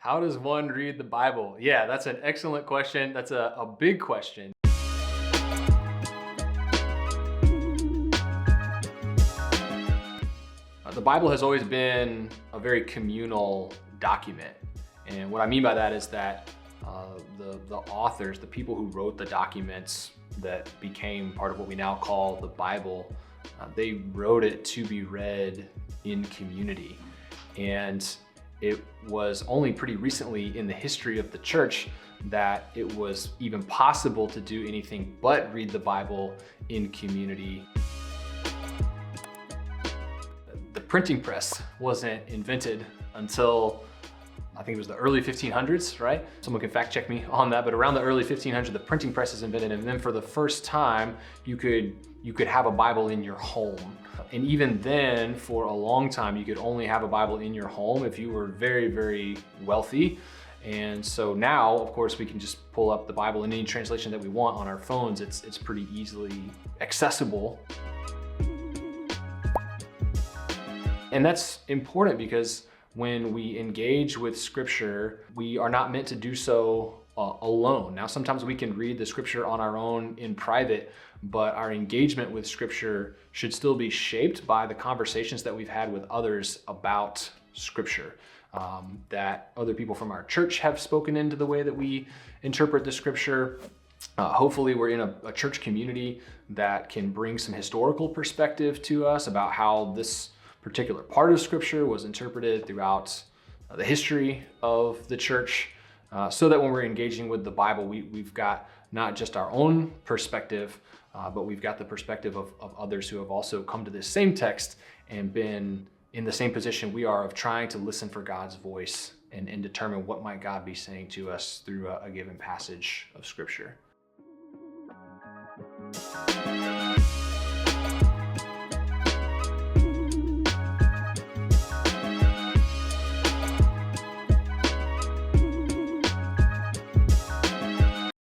How does one read the Bible? Yeah, that's an excellent question. That's a big question. The Bible has always been a very communal document. And what I mean by that is that the authors, the people who wrote the documents that became part of what we now call the Bible, they wrote it to be read in community. And it was only pretty recently in the history of the church that it was even possible to do anything but read the Bible in community. The printing press wasn't invented until I think it was the early 1500s, right? Someone can fact check me on that, but around the early 1500s, the printing press is invented, and then for the first time, you could have a Bible in your home. And even then, for a long time, you could only have a Bible in your home if you were very, very wealthy. And so now, of course, we can just pull up the Bible in any translation that we want on our phones. It's pretty easily accessible. And that's important because when we engage with Scripture, we are not meant to do so alone. Now, sometimes we can read the Scripture on our own in private, but our engagement with Scripture should still be shaped by the conversations that we've had with others about Scripture. That other people from our church have spoken into the way that we interpret the Scripture. Hopefully we're in a church community that can bring some historical perspective to us about how this particular part of Scripture was interpreted throughout the history of the church, so that when we're engaging with the Bible, we've got not just our own perspective, but we've got the perspective of others who have also come to this same text and been in the same position we are of trying to listen for God's voice and determine what might God be saying to us through a given passage of Scripture.